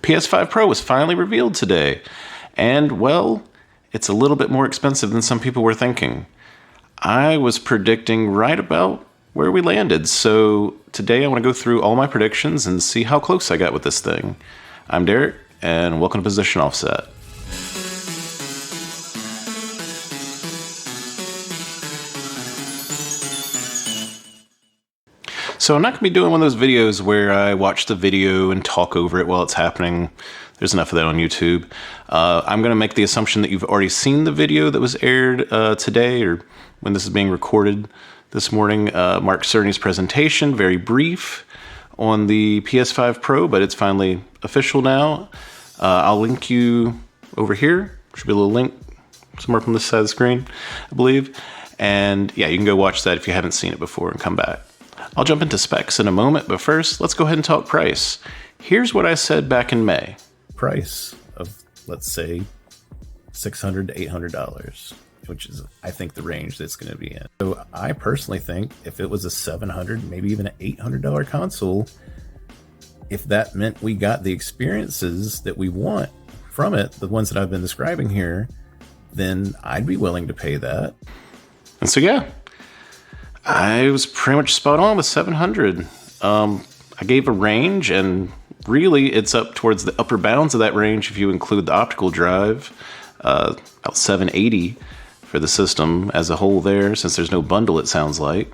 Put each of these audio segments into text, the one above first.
PS5 Pro was finally revealed today. And, well, it's a little bit more expensive than some people were thinking. I was predicting right about where we landed. So today I want to go through all my predictions and see how close I got with this thing. I'm Derek, and welcome to Position Offset. So I'm not going to be doing one of those videos where I watch the video and talk over it while it's happening. There's enough of that on YouTube. I'm going to make the assumption that you've already seen the video that was aired today, or when this is being recorded this morning. Mark Cerny's presentation, very brief, on the PS5 Pro, but it's finally official now. I'll link you over here. Should be a little link somewhere from this side of the screen, I believe. And yeah, you can go watch that if you haven't seen it before and come back. I'll jump into specs in a moment, but first, let's go ahead and talk price. Here's what I said back in May. Price of, let's say, $600 to $800, which is, I think, the range that's going to be in. So I personally think if it was a $700, maybe even an $800 console, if that meant we got the experiences that we want from it, the ones that I've been describing here, then I'd be willing to pay that. And so, yeah, I was pretty much spot on with 700. I gave a range, and really it's up towards the upper bounds of that range if you include the optical drive, about 780 for the system as a whole there, since there's no bundle, it sounds like.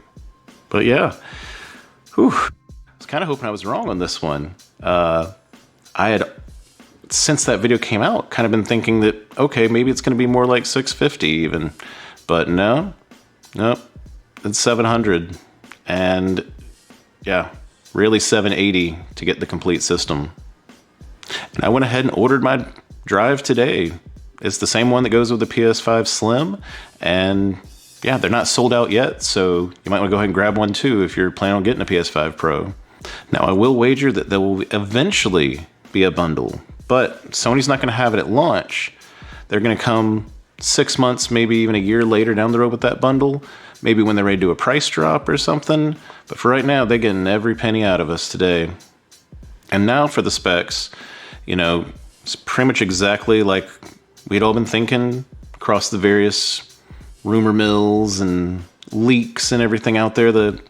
But yeah, whew, I was kind of hoping I was wrong on this one. I had, since that video came out, kind of been thinking that, okay, maybe it's going to be more like 650 even, but nope, it's 700, and yeah, really 780 to get the complete system. And I went ahead and ordered my drive today. It's the same one that goes with the PS5 Slim, and yeah, they're not sold out yet, so you might want to go ahead and grab one too if you're planning on getting a PS5 Pro. Now, I will wager that there will eventually be a bundle, but Sony's not going to have it at launch. They're going to come 6 months, maybe even a year later down the road with that bundle, maybe when they're ready to do a price drop or something. But for right now, they're getting every penny out of us today. And now for the specs, you know, it's pretty much exactly like we'd all been thinking across the various rumor mills and leaks and everything out there. The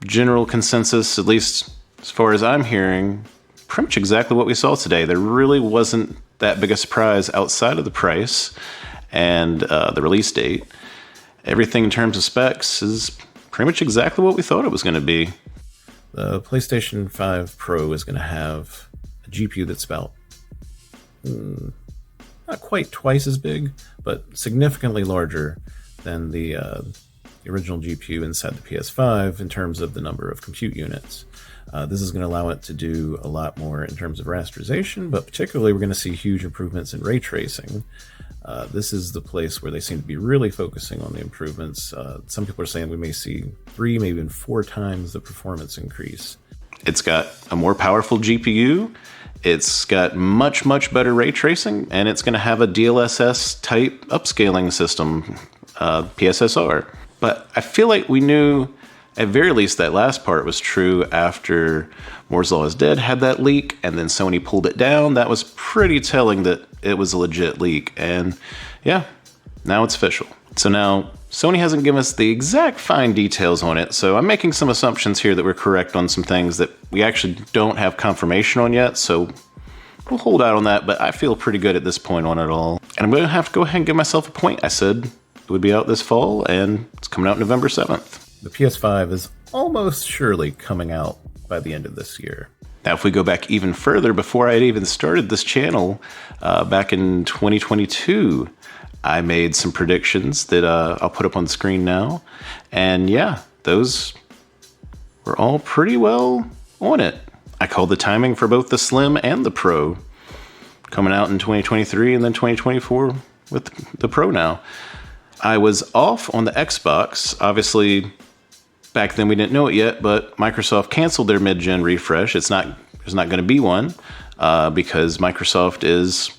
general consensus, at least as far as I'm hearing, pretty much exactly what we saw today. There really wasn't that big a surprise outside of the price and the release date. Everything in terms of specs is pretty much exactly what we thought it was going to be. The PlayStation 5 Pro is going to have a GPU that's about not quite twice as big, but significantly larger than the original GPU inside the PS5 in terms of the number of compute units. This is going to allow it to do a lot more in terms of rasterization, but particularly we're going to see huge improvements in ray tracing. This is the place where they seem to be really focusing on the improvements. Some people are saying we may see 3, maybe even 4 times the performance increase. It's got a more powerful GPU. It's got much, much better ray tracing, and it's going to have a DLSS type upscaling system, PSSR. But I feel like we knew at very least that last part was true after Moore's Law is Dead had that leak, and then Sony pulled it down. That was pretty telling that it was a legit leak. And yeah, now it's official. So now Sony hasn't given us the exact fine details on it, so I'm making some assumptions here that we're correct on some things that we actually don't have confirmation on yet, so we'll hold out on that, but I feel pretty good at this point on it all. And I'm going to have to go ahead and give myself a point. I said it would be out this fall, and it's coming out November 7th. The PS5 is almost surely coming out by the end of this year. Now, if we go back even further, before I had even started this channel, back in 2022, I made some predictions that I'll put up on the screen now. And yeah, those were all pretty well on it. I called the timing for both the Slim and the Pro coming out in 2023 and then 2024 with the Pro now. I was off on the Xbox. Obviously, back then we didn't know it yet, but Microsoft canceled their mid-gen refresh. There's not going to be one because Microsoft is,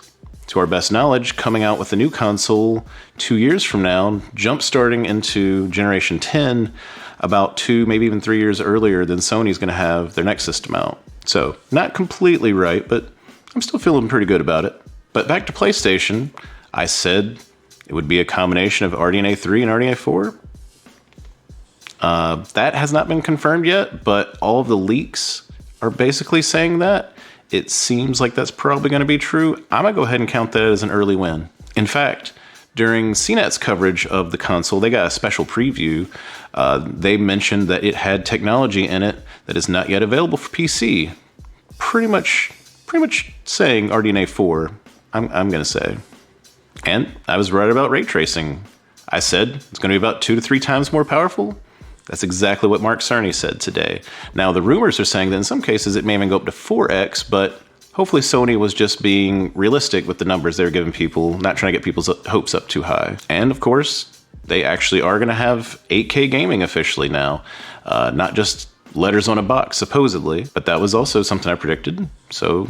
to our best knowledge, coming out with a new console 2 years from now, jump-starting into Generation 10 about 2, maybe even 3 years earlier than Sony's going to have their next system out. So not completely right, but I'm still feeling pretty good about it. But back to PlayStation, I said it would be a combination of RDNA 3 and RDNA 4. That has not been confirmed yet, but all of the leaks are basically saying that. It seems like that's probably going to be true. I'm going to go ahead and count that as an early win. In fact, during CNET's coverage of the console, they got a special preview. They mentioned that it had technology in it that is not yet available for PC. Pretty much saying RDNA 4, I'm going to say. And I was right about ray tracing. I said it's going to be about 2 to 3 times more powerful. That's exactly what Mark Cerny said today. Now, the rumors are saying that in some cases it may even go up to 4x, but hopefully Sony was just being realistic with the numbers they were giving people, not trying to get people's hopes up too high. And of course, they actually are going to have 8K gaming officially now, not just letters on a box, supposedly, but that was also something I predicted. So,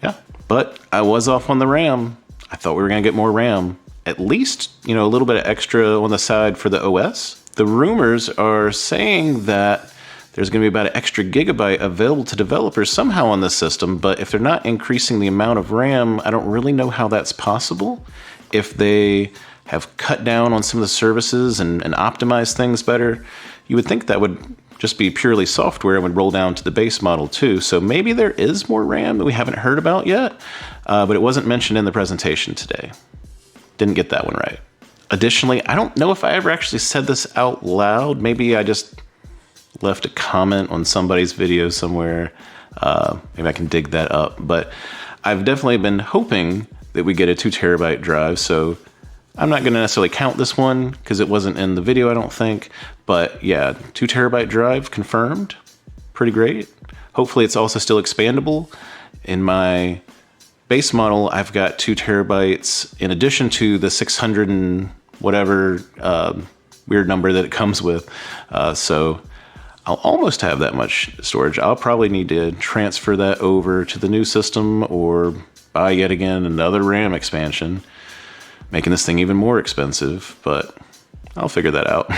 yeah. But I was off on the RAM. I thought we were going to get more RAM. At least, a little bit of extra on the side for the OS. The rumors are saying that there's going to be about an extra gigabyte available to developers somehow on the system, but if they're not increasing the amount of RAM, I don't really know how that's possible. If they have cut down on some of the services and optimized things better, you would think that would just be purely software and would roll down to the base model too. So maybe there is more RAM that we haven't heard about yet, but it wasn't mentioned in the presentation today. Didn't get that one right. Additionally, I don't know if I ever actually said this out loud. Maybe I just left a comment on somebody's video somewhere. Maybe I can dig that up. But I've definitely been hoping that we get a 2 terabyte drive. So I'm not going to necessarily count this one because it wasn't in the video, I don't think. But yeah, 2 terabyte drive confirmed. Pretty great. Hopefully it's also still expandable. In my base model, I've got 2 terabytes in addition to the 600 and whatever weird number that it comes with. So I'll almost have that much storage. I'll probably need to transfer that over to the new system or buy yet again another RAM expansion, making this thing even more expensive, but I'll figure that out.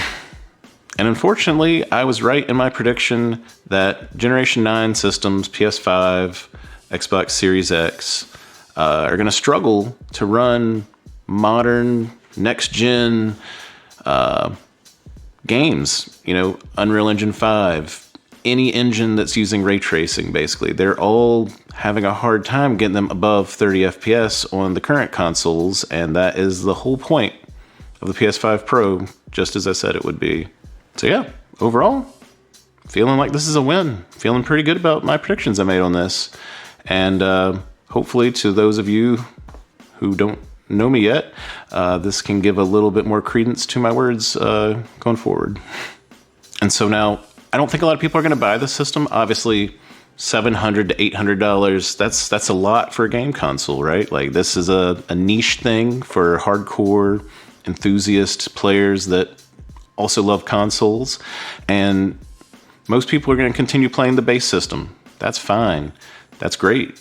And unfortunately, I was right in my prediction that Generation 9 systems, PS5, Xbox Series X, are going to struggle to run modern, next-gen games. Unreal Engine 5, any engine that's using ray tracing, basically. They're all having a hard time getting them above 30 FPS on the current consoles, and that is the whole point of the PS5 Pro, just as I said it would be. So yeah, overall, feeling like this is a win. Feeling pretty good about my predictions I made on this. And hopefully to those of you who don't know me yet, this can give a little bit more credence to my words going forward. And so now, I don't think a lot of people are going to buy this system. Obviously, $700 to $800, that's a lot for a game console, right? Like, this is a niche thing for hardcore enthusiast players that also love consoles. And most people are going to continue playing the base system. That's fine. That's great.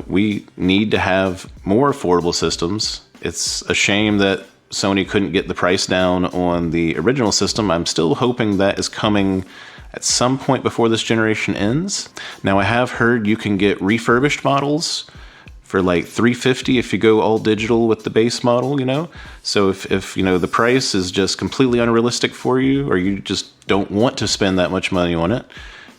We need to have more affordable systems. It's a shame that Sony couldn't get the price down on the original system. I'm still hoping that is coming at some point before this generation ends. Now, I have heard you can get refurbished models for like $350 if you go all digital with the base model, So if the price is just completely unrealistic for you, or you just don't want to spend that much money on it,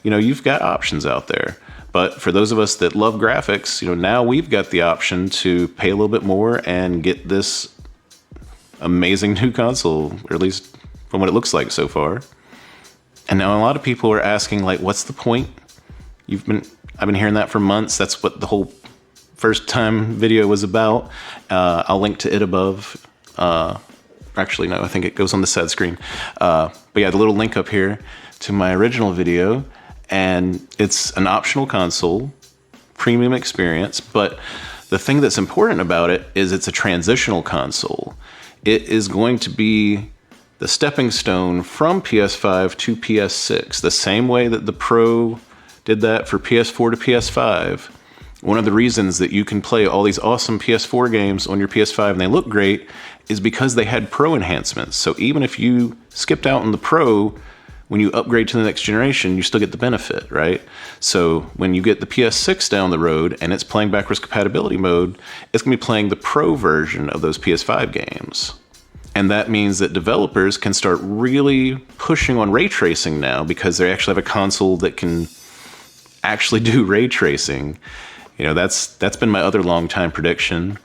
you've got options out there. But for those of us that love graphics, now we've got the option to pay a little bit more and get this amazing new console, or at least from what it looks like so far. And now a lot of people are asking, like, what's the point? I've been hearing that for months. That's what the whole first time video was about. I'll link to it above. Actually, no, I think it goes on the side screen. But yeah, the little link up here to my original video. And it's an optional console, premium experience, but the thing that's important about it is it's a transitional console. It is going to be the stepping stone from PS5 to PS6, the same way that the Pro did that for PS4 to PS5. One of the reasons that you can play all these awesome PS4 games on your PS5 and they look great is because they had Pro enhancements. So even if you skipped out on the Pro when you upgrade to the next generation, you still get the benefit, right? So when you get the PS6 down the road and it's playing backwards compatibility mode, it's going to be playing the Pro version of those PS5 games. And that means that developers can start really pushing on ray tracing now, because they actually have a console that can actually do ray tracing. You know, that's been my other long time prediction,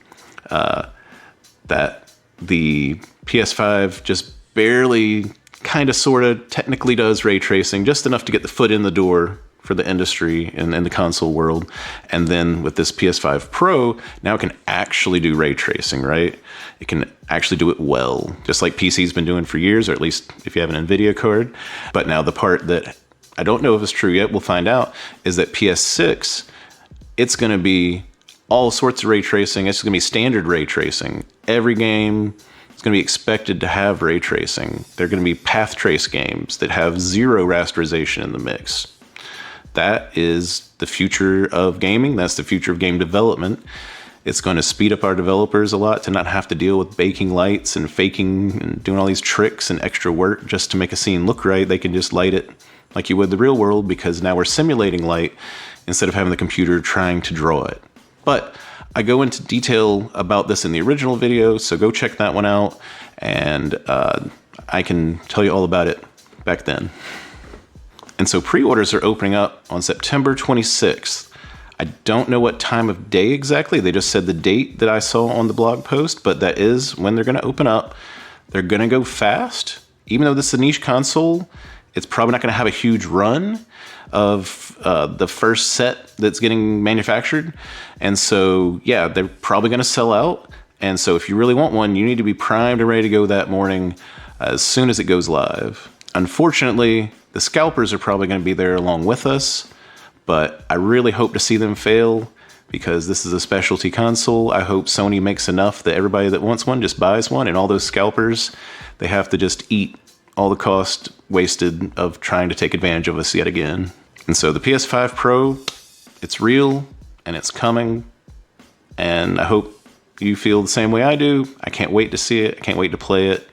that the PS5 just barely, kind of, sort of, technically does ray tracing, just enough to get the foot in the door for the industry and in the console world. And then with this PS5 Pro, now it can actually do ray tracing, right? It can actually do it well, just like PC's been doing for years, or at least if you have an NVIDIA card. But now the part that I don't know if it's true yet, we'll find out, is that PS6, it's going to be all sorts of ray tracing. It's going to be standard ray tracing. Every game is going to be expected to have ray tracing. They're going to be path trace games that have zero rasterization in the mix. That is the future of gaming. That's the future of game development. It's going to speed up our developers a lot to not have to deal with baking lights and faking and doing all these tricks and extra work just to make a scene look right. They can just light it like you would the real world, because now we're simulating light instead of having the computer trying to draw it. But I go into detail about this in the original video, so go check that one out, and I can tell you all about it back then. And so pre-orders are opening up on September 26th. I don't know what time of day exactly. They just said the date that I saw on the blog post, but that is when they're going to open up. They're going to go fast. Even though this is a niche console, it's probably not going to have a huge run of the first set that's getting manufactured. And so, yeah, they're probably going to sell out. And so if you really want one, you need to be primed and ready to go that morning as soon as it goes live. Unfortunately, the scalpers are probably going to be there along with us, but I really hope to see them fail, because this is a specialty console. I hope Sony makes enough that everybody that wants one just buys one, and all those scalpers, they have to just eat all the cost wasted of trying to take advantage of us yet again. And so the PS5 Pro, it's real and it's coming, and I hope you feel the same way I do. I can't wait to see it. I can't wait to play it.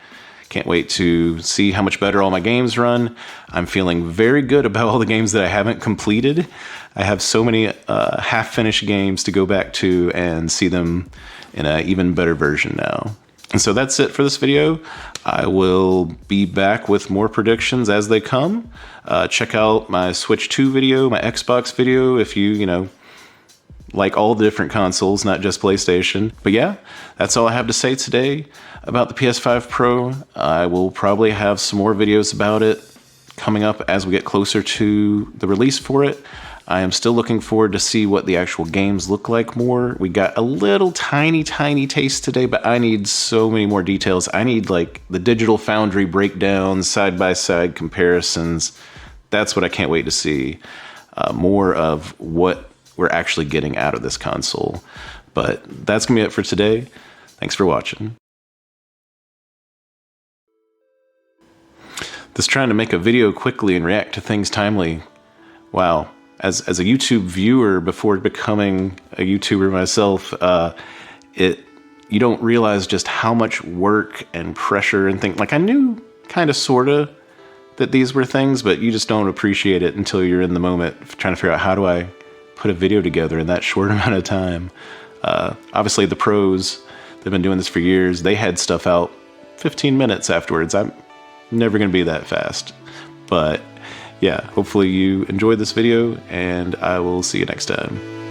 Can't wait to see how much better all my games run. I'm feeling very good about all the games that I haven't completed. I have so many half-finished games to go back to and see them in an even better version now. And so that's it for this video. I will be back with more predictions as they come. Check out my Switch 2 video, my Xbox video, if you like all the different consoles, not just PlayStation. But yeah, that's all I have to say today about the PS5 Pro. I will probably have some more videos about it coming up as we get closer to the release for it. I am still looking forward to see what the actual games look like more. We got a little tiny taste today, but I need so many more details. I need like the Digital Foundry breakdowns, side-by-side comparisons. That's what I can't wait to see. More of what we're actually getting out of this console. But that's gonna be it for today. Thanks for watching. Just trying to make a video quickly and react to things timely. Wow. As a YouTube viewer before becoming a YouTuber myself, you don't realize just how much work and pressure and things. Like, I knew kind of sorta that these were things, but you just don't appreciate it until you're in the moment trying to figure out, how do I put a video together in that short amount of time. Obviously the pros, they've been doing this for years. They had stuff out 15 minutes afterwards. I'm never going to be that fast. But yeah, hopefully you enjoyed this video, and I will see you next time.